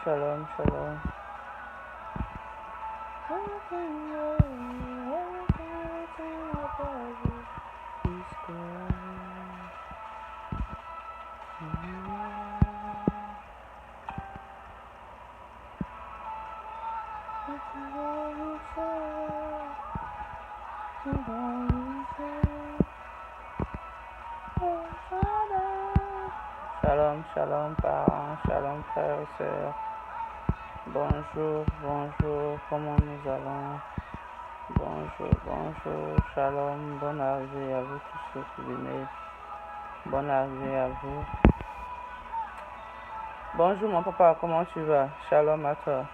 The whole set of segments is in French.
Shalom, shalom. Shalom, shalom parents, shalom frères et sœurs. Bonjour, bonjour, comment nous allons? Bonjour, bonjour, shalom, bonne arrivée à vous tous ceux qui venez. Bonne arrivée à vous. Bonjour mon papa, comment tu vas? Shalom à toi.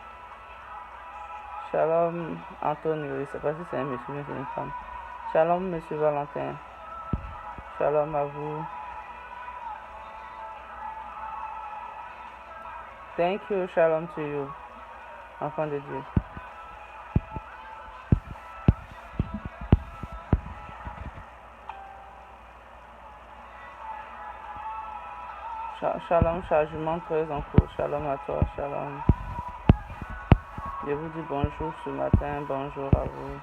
Shalom Antonio, je ne sais pas si c'est un monsieur ou c'est une femme. Shalom monsieur Valentin. Shalom à vous. Thank you, shalom to you, enfant de Dieu. Shalom, chargement très en cours. Shalom à toi, shalom. Je vous dis bonjour ce matin, bonjour à vous.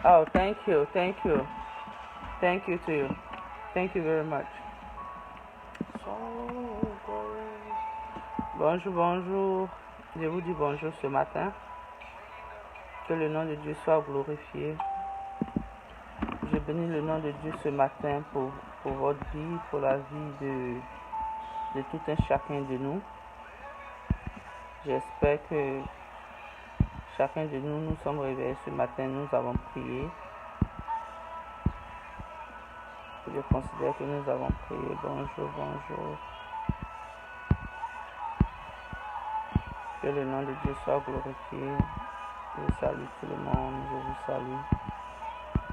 Oh, thank you, thank you. Thank you to you. Thank you very much. Bonjour, bonjour. Je vous dis bonjour ce matin. Que le nom de Dieu soit glorifié. Je bénis le nom de Dieu ce matin pour votre vie, pour la vie de tout un chacun de nous. J'espère que chacun de nous, nous sommes réveillés ce matin, nous avons prié. Je considère que nous avons prié. Bonjour, bonjour. Que le nom de Dieu soit glorifié. Je salue tout le monde, je vous salue.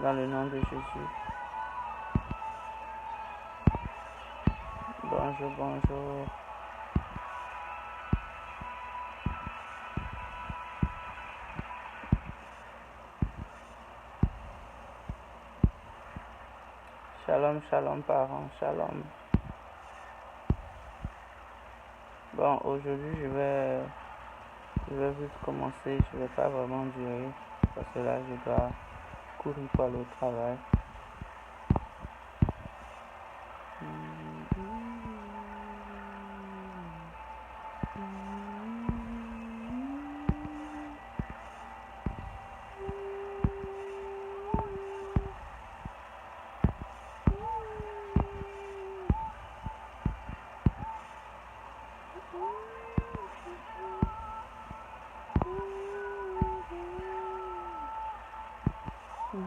Dans le nom de Jésus. Bonjour, bonjour. Shalom, shalom parents, shalom. Bon, aujourd'hui je vais vite commencer, je vais pas vraiment durer parce que là je dois courir pour aller au travail. Bonjour,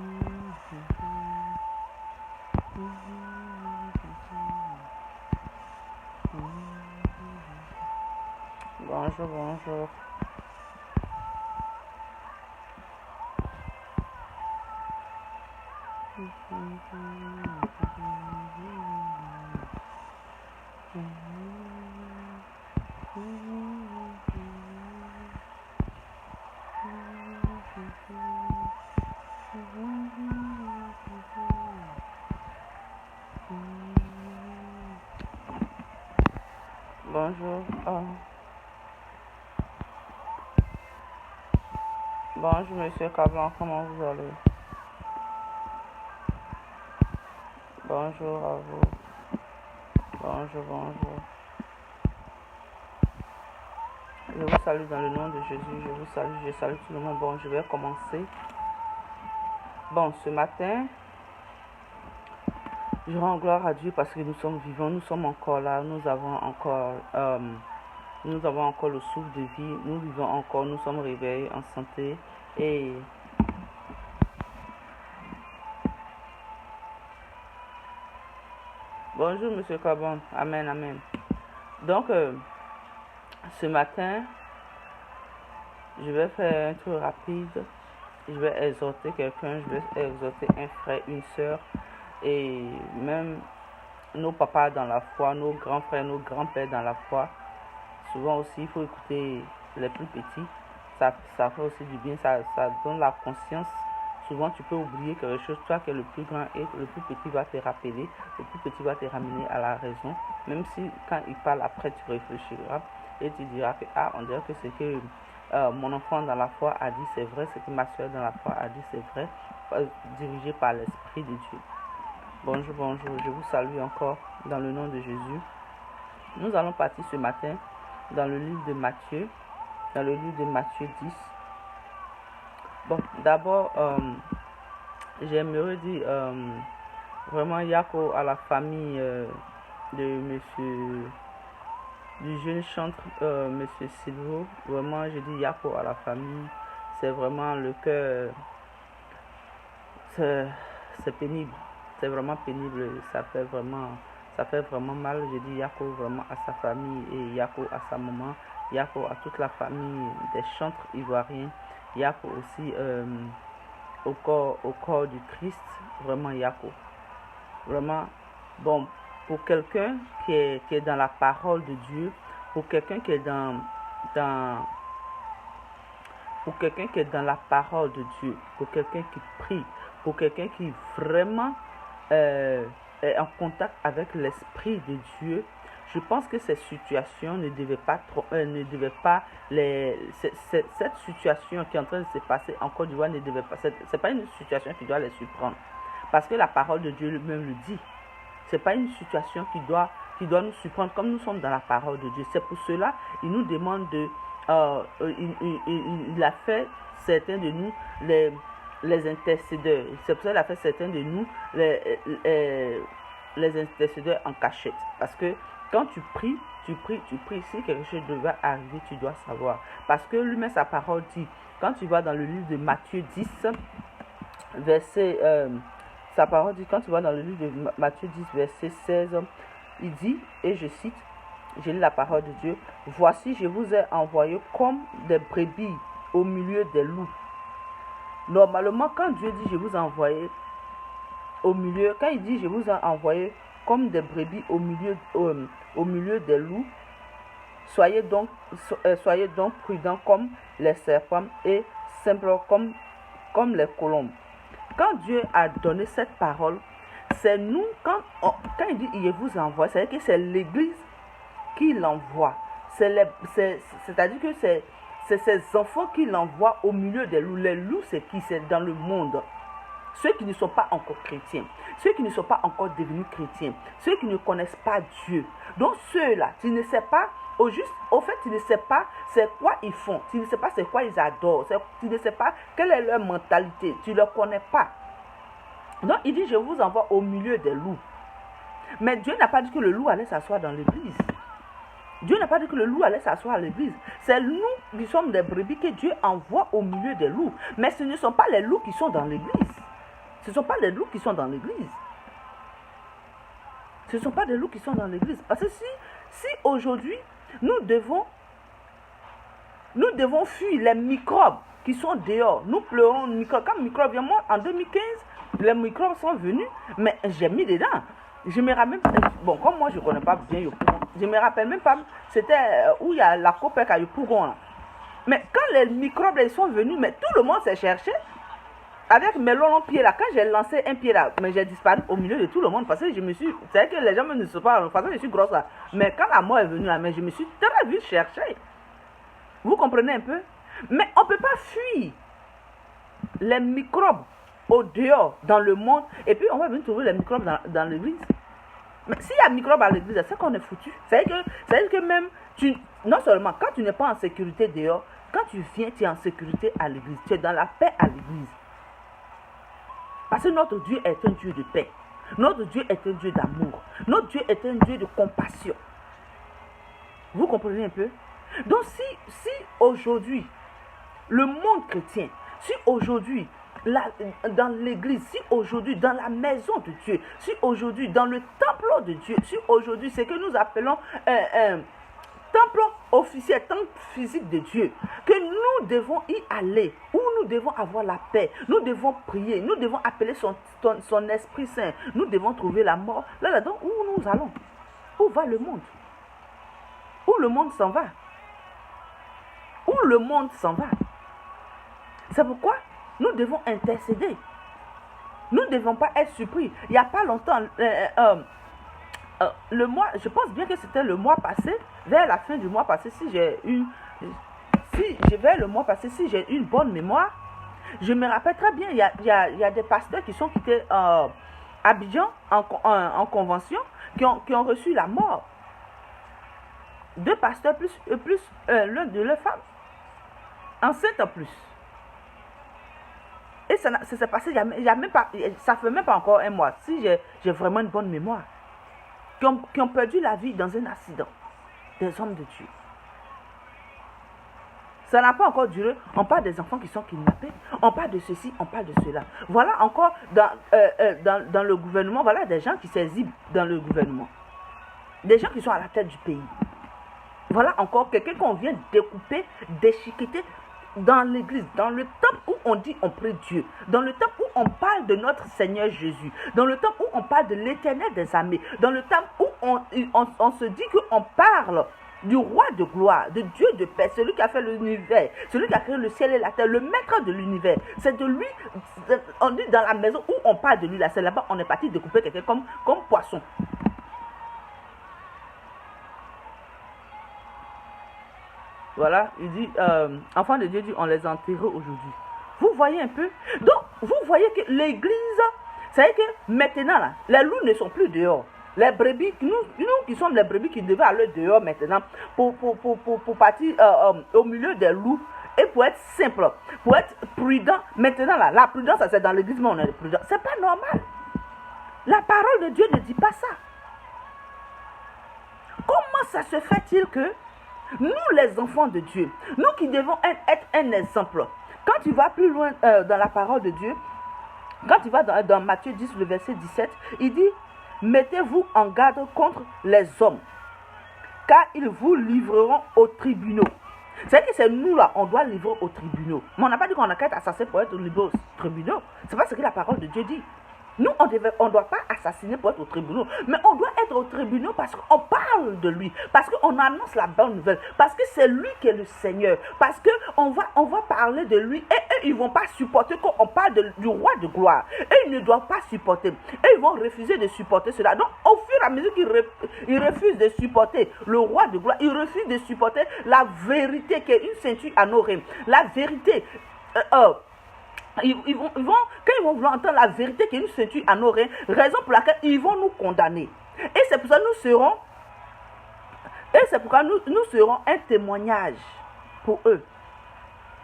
bonjour. Bonjour. Oh. Bonjour, monsieur Cablan, comment vous allez? Bonjour à vous. Bonjour, bonjour. Je vous salue dans le nom de Jésus. Je vous salue, je salue tout le monde. Bon, je vais commencer. Bon, ce matin, je rends gloire à Dieu parce que nous sommes vivants, nous sommes encore là, nous avons encore le souffle de vie, nous vivons encore, nous sommes réveillés en santé et bonjour monsieur Cabon, amen, amen. Donc, ce matin, je vais faire un truc rapide, je vais exhorter quelqu'un, je vais exhorter un frère, une soeur et même nos papas dans la foi, nos grands frères, nos grands-pères dans la foi. Souvent aussi, il faut écouter les plus petits. Ça fait aussi du bien, ça donne la conscience. Souvent, tu peux oublier quelque chose. Toi qui es le plus grand et le plus petit va te rappeler. Le plus petit va te ramener à la raison. Même si quand il parle, après, tu réfléchiras et tu diras que, on dirait que ce que mon enfant dans la foi a dit, c'est vrai. Ce que ma soeur dans la foi a dit, c'est vrai. Dirigé par l'Esprit de Dieu. Bonjour, bonjour. Je vous salue encore dans le nom de Jésus. Nous allons partir ce matin dans le livre de Matthieu, dans le livre de Matthieu 10. Bon, d'abord, j'aimerais dire vraiment Yako à la famille du jeune chantre, monsieur Silvo. Vraiment, je dis Yako à la famille. C'est vraiment le cœur, c'est pénible. C'est vraiment pénible, ça fait vraiment mal. Je dis Yako vraiment à sa famille et Yako à sa maman, Yako à toute la famille des chantres ivoiriens, Yako aussi au corps du Christ, vraiment Yako. Vraiment, bon, pour quelqu'un qui est dans la parole de Dieu, pour quelqu'un qui est dans la parole de Dieu, pour quelqu'un qui prie, pour quelqu'un qui vraiment est en contact avec l'Esprit de Dieu, je pense que ces situations ne devaient pas cette situation qui est en train de se passer en Côte d'Ivoire ne devait pas, c'est pas une situation qui doit les surprendre, parce que la parole de Dieu lui-même le dit. C'est pas une situation qui doit nous surprendre comme nous sommes dans la parole de Dieu. C'est pour cela il nous demande de il a fait certains de nous les intercédeurs. C'est pour ça qu'il a fait certains de nous les intercédeurs en cachette. Parce que quand tu pries. Si quelque chose devait arriver, tu dois savoir. Parce que lui-même, sa parole dit, quand tu vas dans le livre de Matthieu 10, sa parole dit, quand tu vas dans le livre de Matthieu 10, verset 16, il dit, et je cite, je lis la parole de Dieu, « Voici, je vous ai envoyé comme des brebis au milieu des loups. » Normalement, quand Dieu dit, je vous ai envoyé quand il dit, je vous ai envoyé comme des brebis au milieu des loups, soyez donc prudents comme les serpents et simples comme les colombes. Quand Dieu a donné cette parole, c'est nous, quand il dit, il vous envoie, c'est-à-dire que c'est l'Église qui l'envoie. C'est-à-dire que c'est ces enfants qui l'envoient au milieu des loups. Les loups, c'est qui? C'est dans le monde. Ceux qui ne sont pas encore chrétiens, ceux qui ne sont pas encore devenus chrétiens, ceux qui ne connaissent pas Dieu. Donc ceux-là, tu ne sais pas, au fait, tu ne sais pas c'est quoi ils font, tu ne sais pas c'est quoi ils adorent, tu ne sais pas quelle est leur mentalité, tu ne le connais pas. Donc il dit, je vous envoie au milieu des loups. Mais Dieu n'a pas dit que le loup allait s'asseoir dans l'église. Dieu n'a pas dit que le loup allait s'asseoir à l'église. C'est nous qui sommes des brebis que Dieu envoie au milieu des loups. Mais ce ne sont pas les loups qui sont dans l'église. Ce ne sont pas les loups qui sont dans l'église. Ce ne sont pas des loups qui sont dans l'église. Parce que si aujourd'hui, nous devons fuir les microbes qui sont dehors. Nous pleurons les microbes. Quand les microbes viennent, moi, en 2015, les microbes sont venus, mais j'ai mis dedans. Je me rappelle, bon, comme moi, je ne connais pas bien Yopougon, je me rappelle même pas, c'était où il y a la copec à Yopougon, là. Mais quand les microbes ils sont venus, mais tout le monde s'est cherché. Avec mes longs pieds là, quand j'ai lancé un pied là, mais j'ai disparu au milieu de tout le monde parce que je me suis. C'est vrai que les gens ne se parlent, parce que je suis grosse là. Mais quand la mort est venue là, mais je me suis très vite cherché. Vous comprenez un peu? Mais on ne peut pas fuir les microbes au dehors, dans le monde, et puis on va venir trouver les microbes dans l'église. Mais s'il y a microbes à l'église, c'est qu'on est foutu. C'est-à-dire que même, non seulement quand tu n'es pas en sécurité dehors, quand tu viens, tu es en sécurité à l'église. Tu es dans la paix à l'église. Parce que notre Dieu est un Dieu de paix. Notre Dieu est un Dieu d'amour. Notre Dieu est un Dieu de compassion. Vous comprenez un peu? Donc si aujourd'hui, le monde chrétien, si aujourd'hui, dans l'église, si aujourd'hui, dans la maison de Dieu, si aujourd'hui, dans le temple de Dieu, si aujourd'hui, c'est que nous appelons temple officiel, temple physique de Dieu, que nous devons y aller, où nous devons avoir la paix, nous devons prier, nous devons appeler son Esprit Saint, nous devons trouver la mort, là-dedans, où nous allons? Où va le monde? Où le monde s'en va? Où le monde s'en va? C'est pourquoi nous devons intercéder. Nous ne devons pas être surpris. Il n'y a pas longtemps, le mois, je pense bien que c'était le mois passé, vers la fin du mois passé, si j'ai une bonne mémoire, je me rappelle très bien, il y a des pasteurs qui sont quittés Abidjan en convention, qui ont reçu la mort. 2 pasteurs plus l'un de leurs femmes, enceinte en plus. Et ça s'est passé, ça fait même pas encore un mois, si j'ai vraiment une bonne mémoire. Qui ont perdu la vie dans un accident. Des hommes de Dieu. Ça n'a pas encore duré. On parle des enfants qui sont kidnappés. On parle de ceci, on parle de cela. Voilà encore dans le gouvernement, voilà des gens qui s'exhibent dans le gouvernement. Des gens qui sont à la tête du pays. Voilà encore quelqu'un qu'on vient découper, déchiqueter dans l'église, dans le temple où on dit on prie Dieu, dans le temple où on parle de notre Seigneur Jésus, dans le temple où on parle de l'Éternel des armées, dans le temple où on se dit qu'on parle du roi de gloire, de Dieu de paix, celui qui a fait l'univers, celui qui a créé le ciel et la terre, le maître de l'univers. C'est de lui, on dit dans la maison où on parle de lui, là, c'est là-bas on est parti découper quelqu'un comme poisson. Voilà, il dit, enfants de Dieu dit, on les a enterrés aujourd'hui. Vous voyez un peu? Donc, vous voyez que l'église, c'est que maintenant, là, les loups ne sont plus dehors. Les brebis, nous qui sommes les brebis qui devaient aller dehors maintenant pour partir au milieu des loups et pour être simple, pour être prudent. Maintenant, là, la prudence, c'est dans l'église, mais on est prudent. C'est pas normal. La parole de Dieu ne dit pas ça. Comment ça se fait-il que nous, les enfants de Dieu, nous qui devons être un exemple, quand tu vas plus loin dans la parole de Dieu, quand tu vas dans Matthieu 10, le verset 17, il dit, mettez-vous en garde contre les hommes, car ils vous livreront aux tribunaux. C'est que c'est nous là, on doit livrer aux tribunaux. Mais on n'a pas dit qu'on a qu'à être assassin pour être livré aux tribunaux. C'est pas ce que la parole de Dieu dit. Nous, on ne doit pas assassiner pour être au tribunal, mais on doit être au tribunal parce qu'on parle de lui, parce qu'on annonce la bonne nouvelle, parce que c'est lui qui est le Seigneur, parce qu'on va parler de lui, et eux, ils ne vont pas supporter qu'on parle du roi de gloire. Et ils ne doivent pas supporter. Et ils vont refuser de supporter cela. Donc, au fur et à mesure qu'ils refusent de supporter le roi de gloire, ils refusent de supporter la vérité qui est une ceinture à nos reins. La vérité, quand ils vont vouloir entendre la vérité qui est une ceinture à nos reins, raison pour laquelle ils vont nous condamner. Et c'est pour ça que nous serons un témoignage pour eux.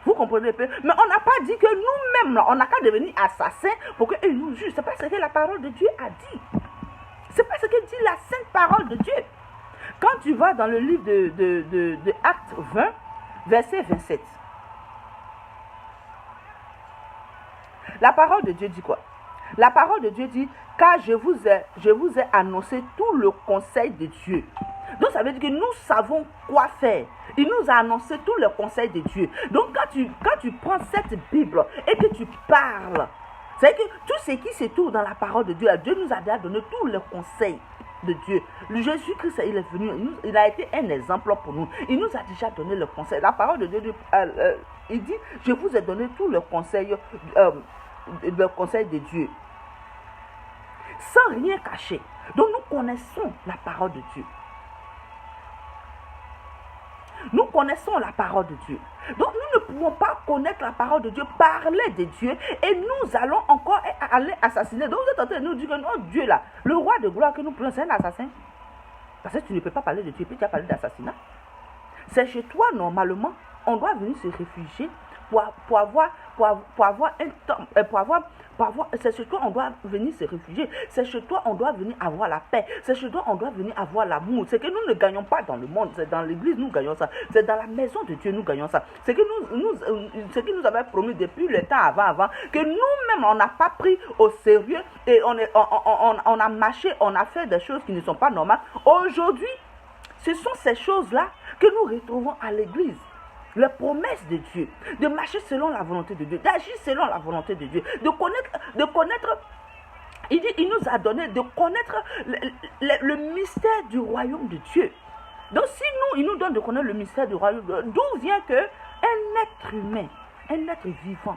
Vous comprenez un peu? Mais on n'a pas dit que nous-mêmes, là, on n'a qu'à devenir assassins pour qu'ils nous jugent. Ce n'est pas ce que la parole de Dieu a dit. Ce n'est pas ce que dit la sainte parole de Dieu. Quand tu vas dans le livre de Actes 20, verset 27, la parole de Dieu dit quoi? La parole de Dieu dit, car je vous ai annoncé tout le conseil de Dieu. Donc ça veut dire que nous savons quoi faire. Il nous a annoncé tout le conseil de Dieu. Donc quand tu prends cette Bible et que tu parles, c'est que tout ce qui se trouve dans la parole de Dieu, Dieu nous a déjà donné tout le conseil de Dieu. Le Jésus-Christ, il est venu, il a été un exemple pour nous. Il nous a déjà donné le conseil. La parole de Dieu, il dit, je vous ai donné tout le conseil de Dieu. Sans rien cacher. Donc nous connaissons la parole de Dieu. Nous connaissons la parole de Dieu. Donc nous ne pouvons pas connaître la parole de Dieu, parler de Dieu, et nous allons encore aller assassiner. Donc vous êtes en train de nous dire que non, Dieu là, le roi de gloire que nous prenons, c'est un assassin. Parce que tu ne peux pas parler de Dieu, puis tu as parlé d'assassinat. C'est chez toi, normalement, on doit venir se réfugier pour avoir un temps, c'est chez toi on doit venir se réfugier, c'est chez toi on doit venir avoir la paix, c'est chez toi on doit venir avoir l'amour. C'est que nous ne gagnons pas dans le monde, c'est dans l'église nous gagnons ça, c'est dans la maison de Dieu nous gagnons ça. C'est que ce qui nous avait promis depuis le temps avant, que nous-mêmes on n'a pas pris au sérieux et on a marché, on a fait des choses qui ne sont pas normales. Aujourd'hui, ce sont ces choses-là que nous retrouvons à l'église. Les promesses de Dieu, de marcher selon la volonté de Dieu, d'agir selon la volonté de Dieu, de connaître, il nous a donné de connaître le mystère du royaume de Dieu. Donc si il nous donne de connaître le mystère du royaume de Dieu, d'où vient que un être humain, un être vivant,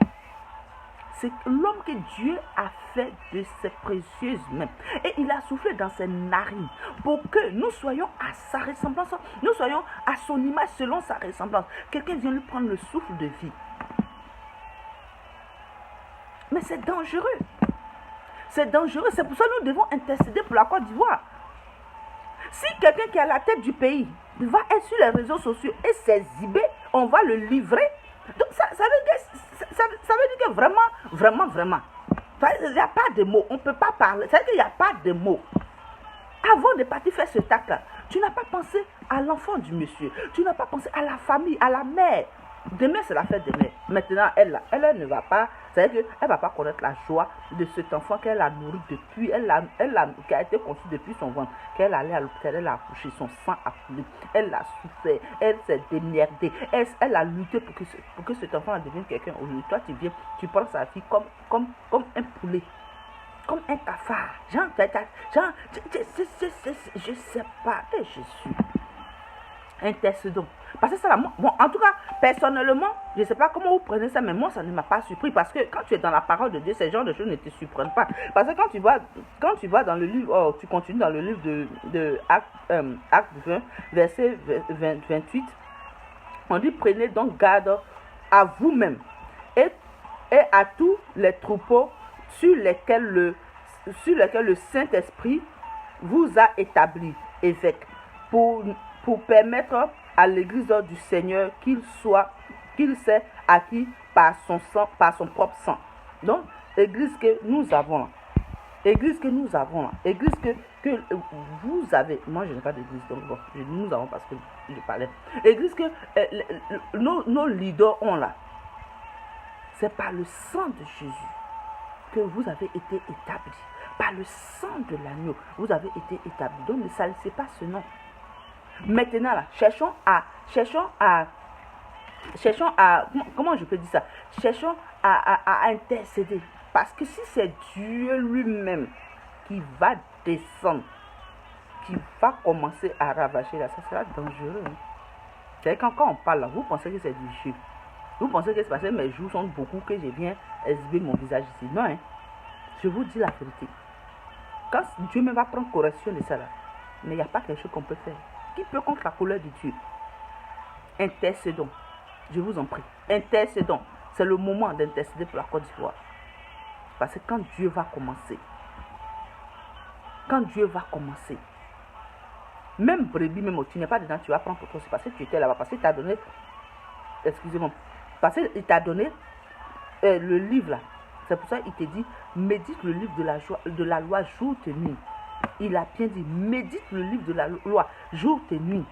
c'est l'homme que Dieu a fait de ses précieuses mains. Et il a soufflé dans ses narines pour que nous soyons à sa ressemblance, nous soyons à son image selon sa ressemblance. Quelqu'un vient lui prendre le souffle de vie. Mais c'est dangereux. C'est dangereux. C'est pour ça que nous devons intercéder pour la Côte d'Ivoire. Si quelqu'un qui est à la tête du pays va être sur les réseaux sociaux et s'exhiber, on va le livrer. Donc ça veut dire que vraiment, il n'y a pas de mots, on ne peut pas parler, ça veut dire qu'il n'y a pas de mots. Avant de partir faire ce acte-là, tu n'as pas pensé à l'enfant du monsieur, tu n'as pas pensé à la famille, à la mère. Demain, c'est la fête de mère. Maintenant, elle ne va pas, c'est-à-dire qu'elle ne va pas connaître la joie de cet enfant qu'elle a nourri depuis, qui a été conçu depuis son ventre, qu'elle allait à l'hôpital, elle a accouché, son sang a coulé, elle a souffert, elle s'est démerdée, elle a lutté pour que cet enfant devienne quelqu'un. Aujourd'hui, toi, tu viens, tu prends sa fille comme un poulet, comme un cafard. Je sais pas, et Jésus. Intercédons. Parce que ça, bon, en tout cas, personnellement, je ne sais pas comment vous prenez ça, mais moi, ça ne m'a pas surpris. Parce que quand tu es dans la parole de Dieu, ces genres de choses ne te surprennent pas. Parce que quand tu vas dans le livre, tu continues dans le livre de Acte 20, verset 28, on dit, prenez donc garde à vous-même et à tous les troupeaux sur lesquels le Saint-Esprit vous a établi évêque pour permettre à l'église du Seigneur qu'il s'est acquis par son sang, par son propre sang. Donc, église que nous avons là. Église que vous avez. Moi, je n'ai pas d'église, donc bon, je dis nous avons parce que je parlais. Église que nos leaders ont là. C'est par le sang de Jésus que vous avez été établis. Par le sang de l'agneau, vous avez été établis. Donc, ne salissez pas ce nom. Maintenant là, cherchons à comment je peux dire ça, cherchons à intercéder, parce que si c'est Dieu lui-même qui va descendre, qui va commencer à ravager là, ça sera dangereux. C'est quand on parle là, vous pensez que c'est du jeu, vous pensez que c'est parce que mes jours sont beaucoup que je viens exhiber mon visage ici. Non, je vous dis la vérité, quand Dieu me va prendre correction de ça là, mais il n'y a pas quelque chose qu'on peut faire. Qui peut contre la colère de Dieu? Intercédons. Je vous en prie. Intercédons. C'est le moment d'intercéder pour la Côte d'Ivoire. Parce que quand Dieu va commencer, même brebis, même tu n'es pas dedans, tu vas prendre pour toi. C'est parce que tu étais là-bas. Parce qu'il t'a donné, excusez-moi, parce qu'il t'a donné le livre là. C'est pour ça qu'il te dit, médite le livre de la loi jour et nuit. Il a bien dit, médite le livre de la loi, jour et nuit.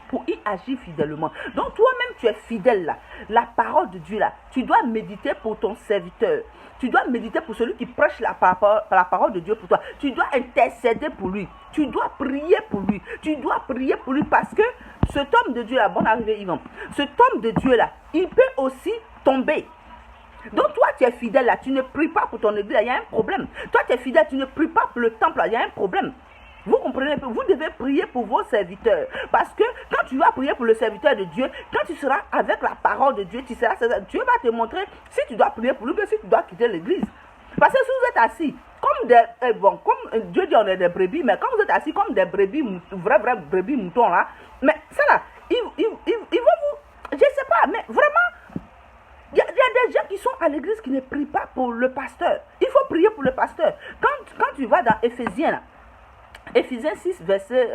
pour y agir fidèlement. Donc toi-même, tu es fidèle là. La parole de Dieu là, tu dois méditer pour ton serviteur. Tu dois méditer pour celui qui prêche la parole de Dieu pour toi. Tu dois intercéder pour lui. Tu dois prier pour lui. Tu dois prier pour lui parce que cet homme de Dieu là, bonne arrivée Yvan, cet homme de Dieu là, il peut aussi tomber. Donc toi tu es fidèle là, tu ne pries pas pour ton église là, il y a un problème. Toi tu es fidèle, tu ne pries pas pour le temple là, il y a un problème. Vous comprenez, vous devez prier pour vos serviteurs. Parce que quand tu vas prier pour le serviteur de Dieu, quand tu seras avec la parole de Dieu, Dieu va te montrer si tu dois prier pour lui ou si tu dois quitter l'église. Parce que si vous êtes assis, comme comme Dieu dit on est des brebis, mais quand vous êtes assis comme des brebis, vrais brebis moutons là, mais ça là, ils vont vous, je sais pas, mais vraiment, il y a des gens qui sont à l'église qui ne prient pas pour le pasteur. Il faut prier pour le pasteur. Quand tu vas dans Éphésiens là, Éphésiens 6, verset,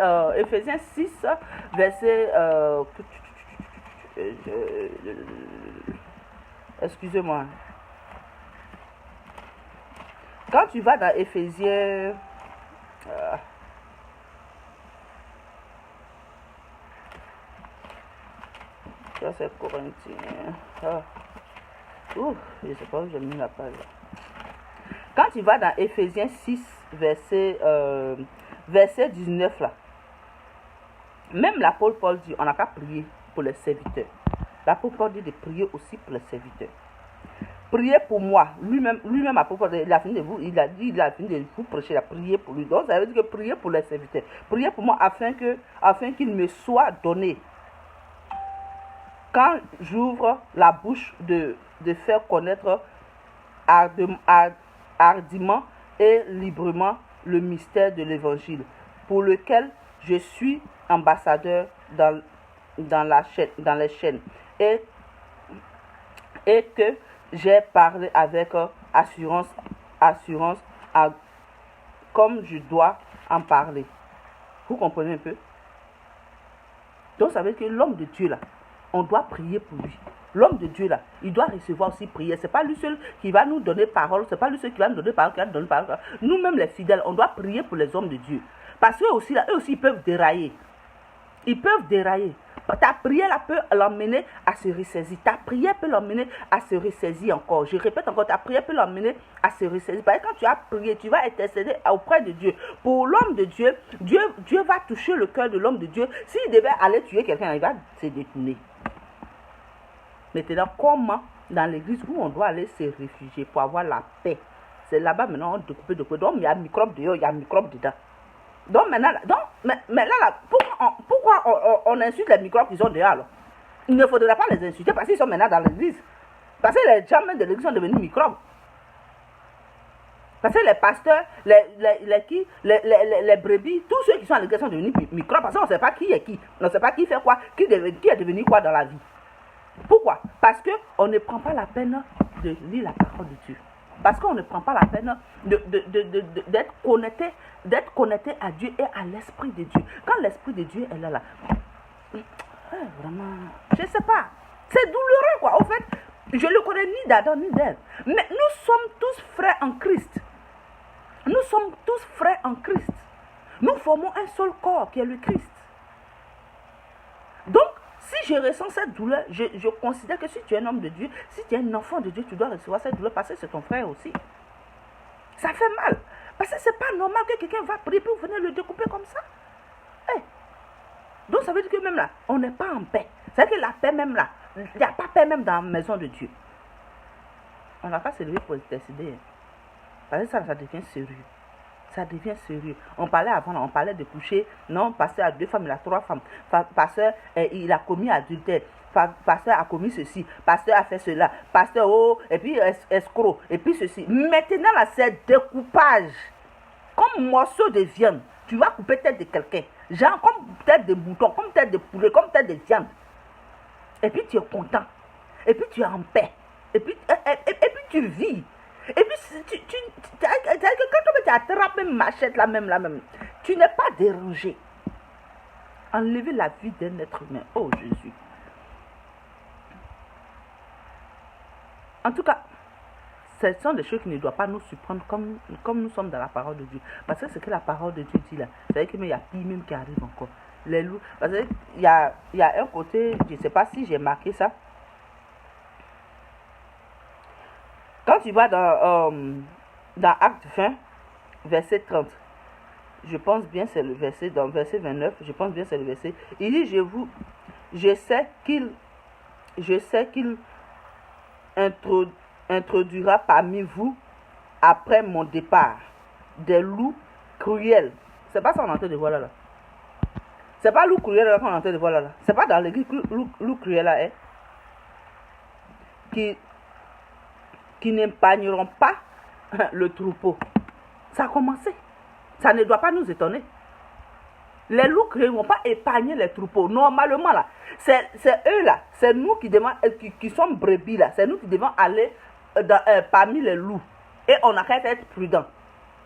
excusez-moi. Quand tu vas dans Éphésiens, ça c'est Corinthiens. Je ne sais pas où j'ai mis la page. Quand tu vas dans Éphésiens 6, verset 19 là, même l'apôtre Paul dit, on n'a qu'à prier pour les serviteurs. L'apôtre Paul dit de prier aussi pour les serviteurs. Priez pour moi. Lui-même apôtre Paul, il a fini de vous prêcher, la prier pour lui. Donc ça veut dire que priez pour les serviteurs. Priez pour moi afin qu'il me soit donné, quand j'ouvre la bouche, de faire connaître hardiment et librement le mystère de l'évangile, pour lequel je suis ambassadeur dans les chaînes, et que j'ai parlé avec assurance comme je dois en parler. Vous comprenez un peu? Donc ça veut dire que l'homme de Dieu là, on doit prier pour lui. L'homme de Dieu là, il doit recevoir aussi prière. C'est pas lui seul qui va nous donner parole, c'est pas lui seul qui va nous donner parole, Nous-mêmes les fidèles, on doit prier pour les hommes de Dieu. Parce qu'eux aussi là, eux aussi ils peuvent dérailler. Ils peuvent dérailler. Ta prière là peut l'emmener à se ressaisir. Ta prière peut l'emmener à se ressaisir encore. Je répète encore, ta prière peut l'emmener à se ressaisir. Parce que quand tu as prié, tu vas intercéder auprès de Dieu. Pour l'homme de Dieu, Dieu va toucher le cœur de l'homme de Dieu. S'il devait aller tuer quelqu'un, il va se détourner. Maintenant, comment dans l'église où on doit aller se réfugier pour avoir la paix? C'est là-bas maintenant on découpe de quoi. Donc il y a un microbe dehors, il y a un microbe dedans. Donc maintenant, pourquoi on insulte les microbes qui sont dehors alors? Il ne faudrait pas les insulter parce qu'ils sont maintenant dans l'église. Parce que les gens de l'église sont devenus microbes. Parce que les pasteurs, les brebis, tous ceux qui sont à l'église sont devenus microbes parce qu'on ne sait pas qui est qui. On ne sait pas qui fait quoi, qui est devenu quoi dans la vie. Pourquoi? Parce qu'on ne prend pas la peine de lire la parole de Dieu. Parce qu'on ne prend pas la peine d'être connecté à Dieu et à l'Esprit de Dieu. Quand l'Esprit de Dieu est là, vraiment, je ne sais pas. C'est douloureux quoi. En fait, je ne le connais ni d'Adam ni d'Ève. Mais nous sommes tous frères en Christ. Nous sommes tous frères en Christ. Nous formons un seul corps qui est le Christ. Donc, si je ressens cette douleur, je considère que si tu es un homme de Dieu, si tu es un enfant de Dieu, tu dois recevoir cette douleur parce que c'est ton frère aussi. Ça fait mal. Parce que c'est pas normal que quelqu'un va prier pour venir le découper comme ça. Hey. Donc ça veut dire que même là, on n'est pas en paix. C'est-à-dire que la paix même là, il n'y a pas paix même dans la maison de Dieu. On n'a pas se lever pour décider. Parce que ça devient sérieux. Ça devient sérieux. On parlait avant, on parlait de coucher. Non, pasteur a 2 femmes, il a 3 femmes. Pasteur, il a commis adultère. Pasteur a commis ceci. Pasteur a fait cela. Pasteur, et puis escroc. Et puis ceci. Maintenant, là, c'est découpage. Comme morceau de viande. Tu vas couper tête de quelqu'un. Genre comme tête de mouton, comme tête de poulet, comme tête de viande. Et puis tu es content. Et puis tu es en paix. Et puis tu vis. Et puis, quand tu attrapes une machette là même, tu n'es pas dérangé. Enlever la vie d'un être humain. Oh Jésus. En tout cas, ce sont des choses qui ne doivent pas nous surprendre comme nous sommes dans la parole de Dieu. Parce que ce que la parole de Dieu dit là, c'est-à-dire qu'il y a pire même qui arrive encore. les loups. Parce qu'il y a un côté, je ne sais pas si j'ai marqué ça. Quand tu vas dans Acte 20, verset 30, je pense bien c'est le verset, dans verset 29, je pense bien c'est le verset. Il dit, je sais qu'il introduira parmi vous, après mon départ, des loups cruels. C'est pas ça qu'on est en train de voir là. C'est pas loup cruel qu'on est en train de voir là. C'est pas dans l'église loup cruel là, hein, qui n'épargneront pas le troupeau. Ça a commencé. Ça ne doit pas nous étonner. Les loups cruels ne vont pas épargner les troupeaux. Normalement, là, c'est eux là, c'est nous qui sommes brebis là, c'est nous qui devons aller parmi les loups. Et on a qu'à être prudent.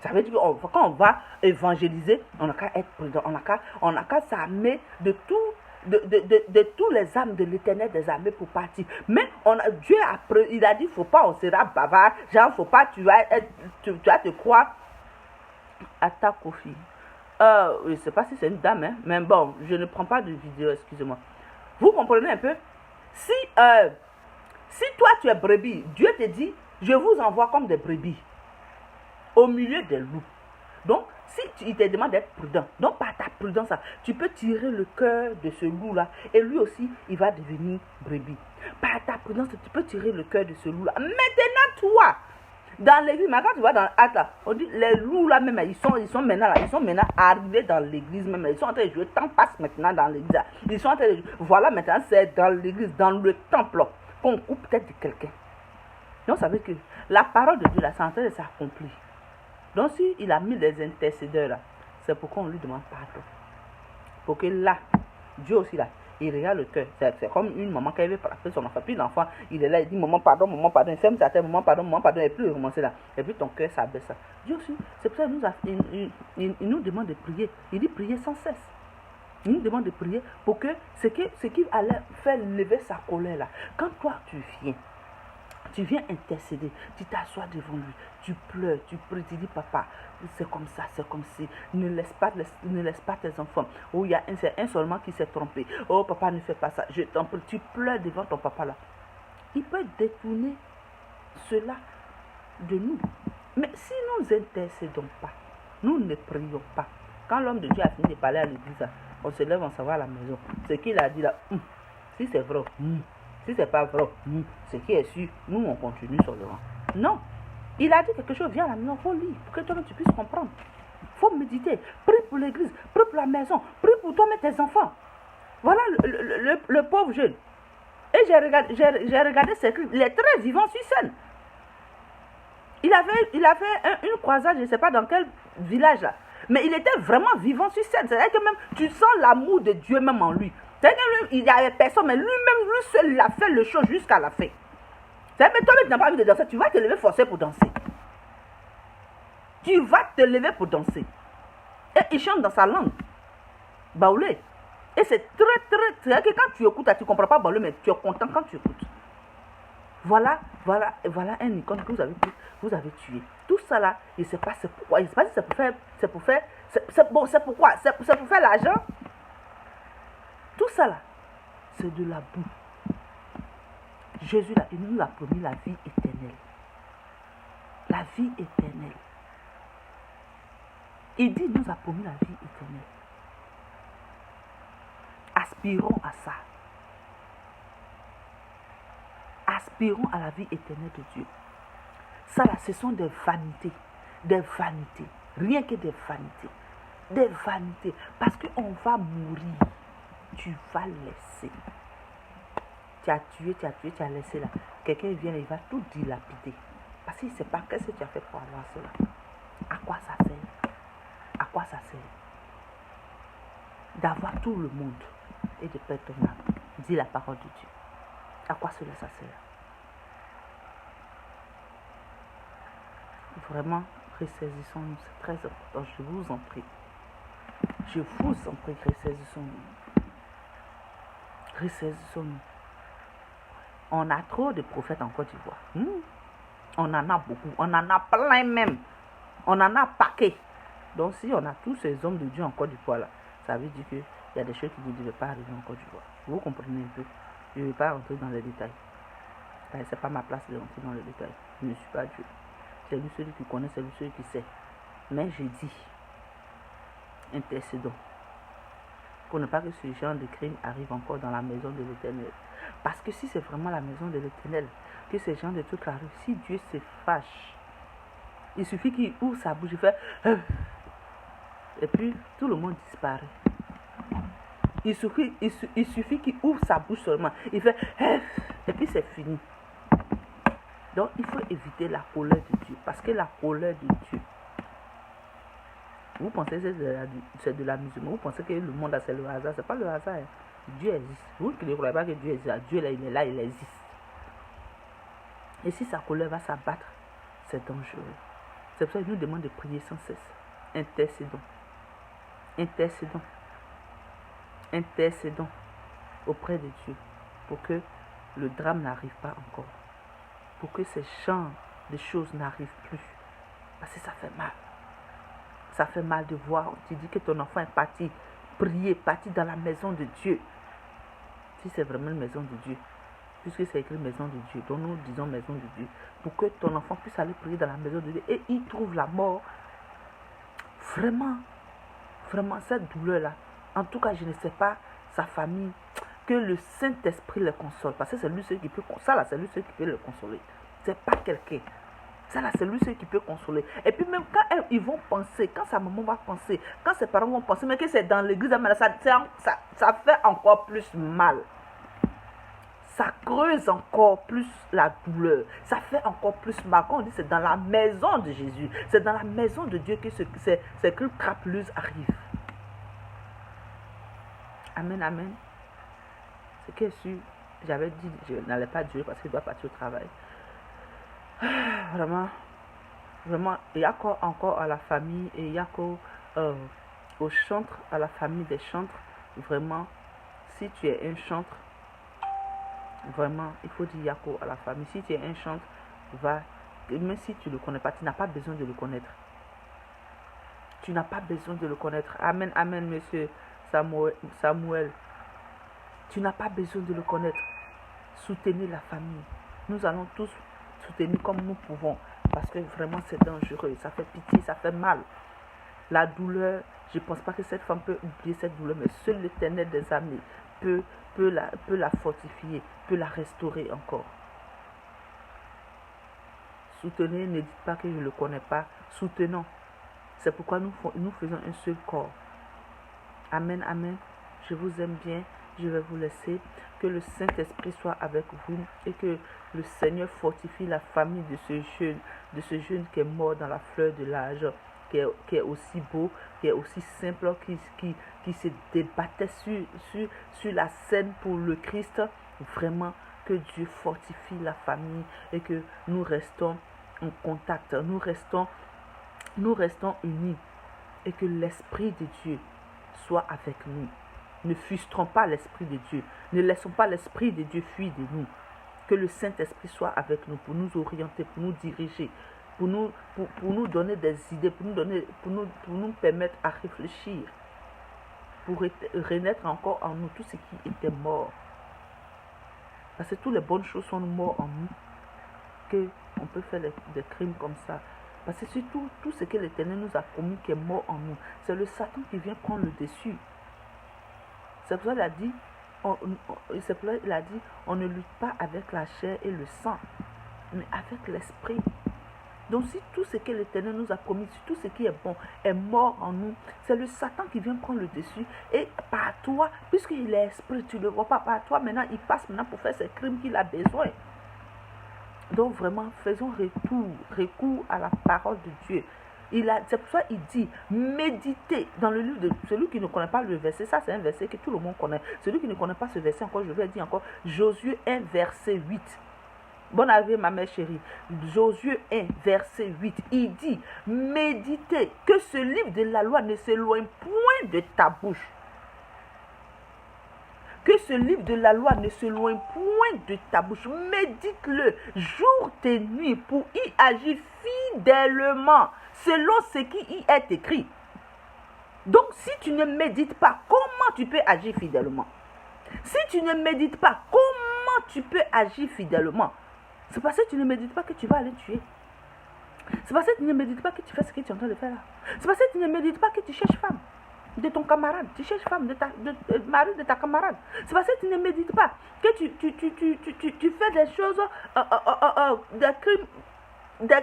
Ça veut dire que quand on va évangéliser, on n'a qu'à être prudent. On n'a qu'à s'armer de tous les âmes de l'Éternel des armées pour partir. Mais Dieu il a dit, faut pas, on sera bavard. Genre, faut pas, tu vas te croire à ta Kofi. Je ne sais pas si c'est une dame, hein, mais bon, je ne prends pas de vidéo, excusez-moi. Vous comprenez un peu? Si toi tu es brebis, Dieu te dit, je vous envoie comme des brebis au milieu des loups. Donc, si il te demande d'être prudent, donc par ta prudence, tu peux tirer le cœur de ce loup-là et lui aussi, il va devenir brebis. Par ta prudence, tu peux tirer le cœur de ce loup-là. Maintenant, toi, dans l'église, mais quand tu vas dans l'acte là, on dit les loups là même, ils sont maintenant arrivés dans l'église même, ils sont en train de jouer, temps passe maintenant dans l'église. Ils sont en train de jouer. Voilà maintenant, c'est dans l'église, dans le temple, qu'on coupe peut-être de quelqu'un. Donc ça veut dire que la parole de Dieu là, c'est en train de s'accomplir. Donc si il a mis des intercédeurs là, c'est pourquoi on lui demande pardon. Pour que là, Dieu aussi là, il regarde le cœur. C'est comme une maman qui avait frappé son enfant. Puis l'enfant, il est là, il dit maman pardon, il ferme sa tête, maman pardon, et puis il commence là. Et puis ton cœur s'abaisse. Dieu aussi, c'est pour ça qu'il nous demande de prier. Il dit prier sans cesse. Il nous demande de prier pour que ce qui allait faire lever sa colère là, quand toi tu viens intercéder, tu t'assois devant lui, tu pleures, tu pries, tu dis papa, c'est comme ça, c'est comme si, ne laisse pas tes enfants. Oh, il y a un seulement qui s'est trompé. Oh papa, ne fais pas ça. Je t'en prie, tu pleures devant ton papa là. Il peut détourner cela de nous. Mais si nous n'intercédons pas, nous ne prions pas. Quand l'homme de Dieu a fini de parler à l'église, on se lève, on s'en va à la maison. Ce qu'il a dit là, si c'est vrai, si c'est pas vrai, ce qui est sûr, nous on continue sur le rang. Non, il a dit quelque chose, viens à la maison, il faut lire, pour que toi-même tu puisses comprendre. Il faut méditer, prie pour l'église, prie pour la maison, prie pour toi-même tes enfants. Voilà le pauvre jeune. Et j'ai regardé ses cris, il est très vivant sur scène. Il avait une croisade, je ne sais pas dans quel village là, mais il était vraiment vivant sur scène. C'est-à-dire que même tu sens l'amour de Dieu même en lui. C'est-à-dire qu'il n'y avait personne, mais lui-même, lui seul, il a fait le show jusqu'à la fin. C'est-à-dire que toi-même, tu n'as pas envie de danser, tu vas te lever forcé pour danser. Tu vas te lever pour danser. Et il chante dans sa langue. Baoulé. Et c'est très que quand tu écoutes, tu ne comprends pas Baoulé, mais tu es content quand tu écoutes. Voilà un icône que vous avez tué. Tout ça là, il ne sait pas c'est pourquoi. Il ne sait pas si c'est pour faire, c'est pourquoi. C'est pour faire l'argent. Tout ça là, c'est de la boue. Jésus là, il nous a promis la vie éternelle. La vie éternelle. Il dit, il nous a promis la vie éternelle. Aspirons à ça. Aspirons à la vie éternelle de Dieu. Ça là, ce sont des vanités. Des vanités. Rien que des vanités. Des vanités. Parce qu'on va mourir. Tu vas laisser. Tu as tué, tu as laissé là. Quelqu'un vient et il va tout dilapider. Parce qu'il ne sait pas qu'est-ce que tu as fait pour avoir cela. À quoi ça sert? À quoi ça sert? D'avoir tout le monde et de perdre ton âme. Dis la parole de Dieu. À quoi cela ça sert? Vraiment, ressaisissons-nous. C'est très important. Je vous en prie. Je vous en prie, ressaisissons-nous. Ressaisissons-nous. On a trop de prophètes en Côte d'Ivoire. On en a beaucoup. On en a plein même. On en a paquet. Donc si on a tous ces hommes de Dieu en Côte d'Ivoire là, ça veut dire que Il y a des choses qui ne devaient pas arriver en Côte d'Ivoire. Vous comprenez un peu. Je ne vais pas rentrer dans les détails. Ce n'est pas ma place de rentrer dans les détails. Je ne suis pas Dieu. C'est lui celui qui connaît, c'est lui celui qui sait. Mais j'ai dit, intercédons. Pour ne pas que ce genre de crime arrive encore dans la maison de l'Éternel. Parce que si c'est vraiment la maison de l'Éternel, que ce genre de trucs arrivent, si Dieu se fâche, il suffit qu'il ouvre sa bouche, il fait et puis tout le monde disparaît. Il suffit qu'il ouvre sa bouche seulement, il fait et puis c'est fini. Donc il faut éviter la colère de Dieu, parce que la colère de Dieu, vous pensez que c'est de l'amusement, vous pensez que le monde là c'est le hasard, c'est pas le hasard. Dieu existe. Vous qui ne croyez pas que Dieu existe, Dieu là il est là, il existe. Et si sa colère va s'abattre, c'est dangereux. C'est pour ça qu'il nous demande de prier sans cesse. Intercédons. Intercédons. Intercédons auprès de Dieu pour que le drame n'arrive pas encore. Pour que ces genres de choses n'arrivent plus. Parce que ça fait mal. Ça fait mal de voir. Tu dis que ton enfant est parti prier, parti dans la maison de Dieu. Si c'est vraiment une maison de Dieu, puisque c'est écrit maison de Dieu, donc nous disons maison de Dieu, pour que ton enfant puisse aller prier dans la maison de Dieu et il trouve la mort. Vraiment, vraiment, cette douleur-là, en tout cas, je ne sais pas, sa famille, que le Saint-Esprit le console, parce que c'est lui seul qui peut, ça là, c'est lui seul qui peut le consoler. C'est pas quelqu'un. Ça là, c'est lui seul qui peut consoler. Et puis même quand ils vont penser, quand sa maman va penser, quand ses parents vont penser, mais que c'est dans l'église, ça fait encore plus mal. Ça creuse encore plus la douleur. Ça fait encore plus mal. Quand on dit c'est dans la maison de Jésus, c'est dans la maison de Dieu que ces crimes crapuleuses arrivent. Amen, amen. Ce qui est sûr, j'avais dit, je n'allais pas durer parce qu'il doit partir au travail. Vraiment, vraiment, il y a encore à la famille et il y a au chantre, à la famille des chantres. Vraiment, si tu es un chantre, vraiment, il faut dire Yako à la famille. Si tu es un chantre, va. Même si tu ne le connais pas, tu n'as pas besoin de le connaître. Tu n'as pas besoin de le connaître. Amen, amen, monsieur Samuel. Tu n'as pas besoin de le connaître. Soutenez la famille. Nous allons tous soutenir comme nous pouvons. Parce que vraiment, c'est dangereux. Ça fait pitié, ça fait mal. La douleur, je ne pense pas que cette femme peut oublier cette douleur, mais seul l'Éternel des armées peut la fortifier, peut la restaurer encore. Soutenez, ne dites pas que je ne le connais pas. Soutenons. C'est pourquoi nous faisons un seul corps. Amen, amen. Je vous aime bien. Je vais vous laisser. Que le Saint-Esprit soit avec vous et que le Seigneur fortifie la famille de ce jeune qui est mort dans la fleur de l'âge, qui est aussi beau, qui est aussi simple, qui se débattait sur la scène pour le Christ. Vraiment, que Dieu fortifie la famille et que nous restons en contact, nous restons unis et que l'Esprit de Dieu soit avec nous. Ne frustrons pas l'Esprit de Dieu. Ne laissons pas l'Esprit de Dieu fuir de nous. Que le Saint-Esprit soit avec nous pour nous orienter, pour nous diriger, pour nous donner des idées, pour nous permettre à réfléchir, pour renaître encore en nous tout ce qui était mort. Parce que toutes les bonnes choses sont mortes en nous, qu'on peut faire des crimes comme ça. Parce que surtout, tout ce que l'Éternel nous a promis qui est mort en nous, c'est le Satan qui vient prendre le dessus. C'est pour ça qu'il a dit, on ne lutte pas avec la chair et le sang, mais avec l'esprit. Donc si tout ce que l'Éternel nous a promis, si tout ce qui est bon est mort en nous, c'est le Satan qui vient prendre le dessus. Et par toi, puisqu'il est esprit, tu ne le vois pas, par toi maintenant, il passe maintenant pour faire ces crimes qu'il a besoin. Donc vraiment, faisons recours à la parole de Dieu. C'est pour ça qu'il dit, méditez dans le livre de celui qui ne connaît pas le verset. Ça, c'est un verset que tout le monde connaît. Celui qui ne connaît pas ce verset, encore, je vais dire encore, Josué 1, verset 8. Bonne arrivée, ma mère chérie. Josué 1, verset 8. Il dit, méditez, que ce livre de la loi ne s'éloigne point de ta bouche. Que ce livre de la loi ne s'éloigne point de ta bouche. Médite-le jour et nuit pour y agir fidèlement selon ce qui y est écrit. Donc, si tu ne médites pas, comment tu peux agir fidèlement? Si tu ne médites pas, comment tu peux agir fidèlement? C'est parce que tu ne médites pas que tu vas aller tuer. C'est parce que tu ne médites pas que tu fais ce que tu es en train de faire là. C'est parce que tu ne médites pas que tu cherches femme de ton camarade. Tu cherches femme de mari de ta camarade. C'est parce que tu ne médites pas que tu fais des choses, des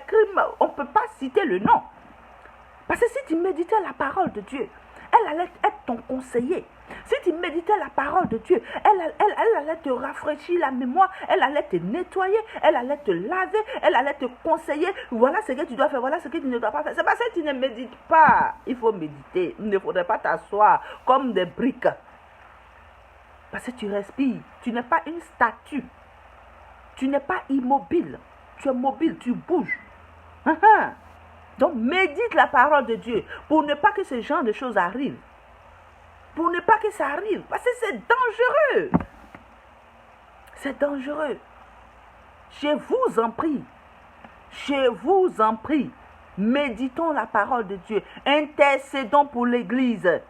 crimes, on ne peut pas citer le nom. Parce que si tu méditais la parole de Dieu, elle allait être ton conseiller. Si tu méditais la parole de Dieu, elle allait te rafraîchir la mémoire, elle allait te nettoyer, elle allait te laver, elle allait te conseiller. Voilà ce que tu dois faire, voilà ce que tu ne dois pas faire. C'est parce que tu ne médites pas. Il faut méditer. Il ne faudrait pas t'asseoir comme des briques. Parce que tu respires. Tu n'es pas une statue. Tu n'es pas immobile. Tu es mobile, tu bouges. Donc, médite la parole de Dieu pour ne pas que ce genre de choses arrivent. Pour ne pas que ça arrive. Parce que c'est dangereux. C'est dangereux. Je vous en prie. Je vous en prie. Méditons la parole de Dieu. Intercédons pour l'Église.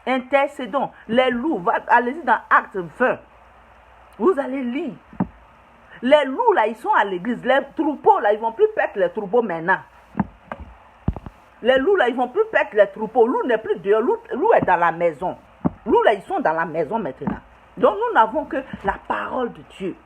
Intercédons. Les loups, allez-y dans Acte 20. Vous allez lire. Les loups, là, ils sont à l'église. Les troupeaux, là, ils ne vont plus perdre les troupeaux maintenant. Les loups, là, ils ne vont plus perdre les troupeaux. Loup n'est plus dehors. Loup est dans la maison. Loup, là, ils sont dans la maison maintenant. Donc, nous n'avons que la parole de Dieu.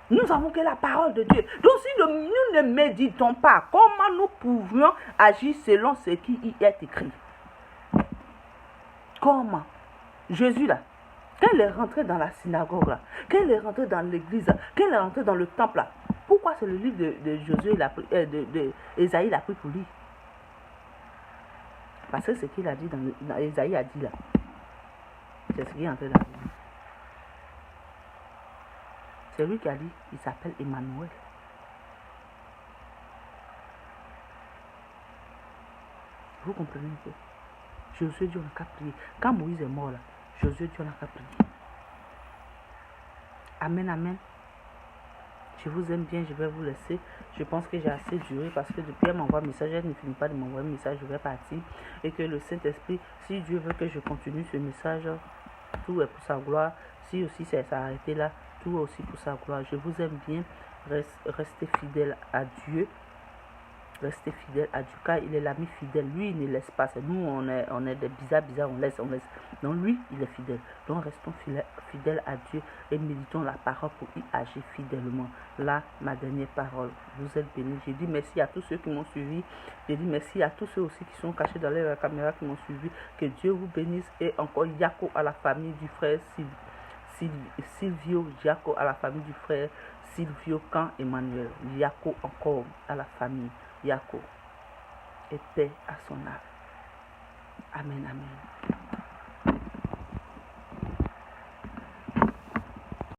Nous avons que la parole de Dieu. Donc, si nous ne méditons pas, comment nous pouvions agir selon ce qui y est écrit? Comment? Jésus, là, quand il est rentré dans la synagogue, là, quand il est rentré dans l'église, quand il est rentré dans le temple, là, pourquoi c'est le livre de Josué, Ésaïe, il a pris pour lui? Parce que ce qu'il a dit dans Ésaïe a dit là, c'est ce qui est en train d'arriver. C'est lui qui a dit, il s'appelle Emmanuel. Vous comprenez que Josué Dieu n'a qu'à prier. Quand Moïse est mort là, Josué Dieu n'a qu'à prier. Amen, amen. Je vous aime bien, je vais vous laisser. Je pense que j'ai assez duré parce que depuis elle m'envoie un message, elle ne finit pas de m'envoyer un message, je vais partir. Et que le Saint-Esprit, si Dieu veut que je continue ce message, tout est pour sa gloire. Si aussi ça s'est arrêté là, tout est aussi pour sa gloire. Je vous aime bien. Restez fidèles à Dieu. Restez fidèle à Dieu, car il est l'ami fidèle. Lui, il ne laisse pas. Nous, on est des bizarres, on laisse. Donc, lui, il est fidèle. Donc, restons fidèles à Dieu et méditons la parole pour y agir fidèlement. Là, ma dernière parole. Vous êtes bénis. J'ai dit merci à tous ceux qui m'ont suivi. J'ai dit merci à tous ceux aussi qui sont cachés dans la caméra qui m'ont suivi. Que Dieu vous bénisse. Et encore, Yako à la famille du frère Silvio, Yako à la famille du frère Silvio Quand Emmanuel. Yako encore à la famille. Yako et paix à son âme. Amen, amen.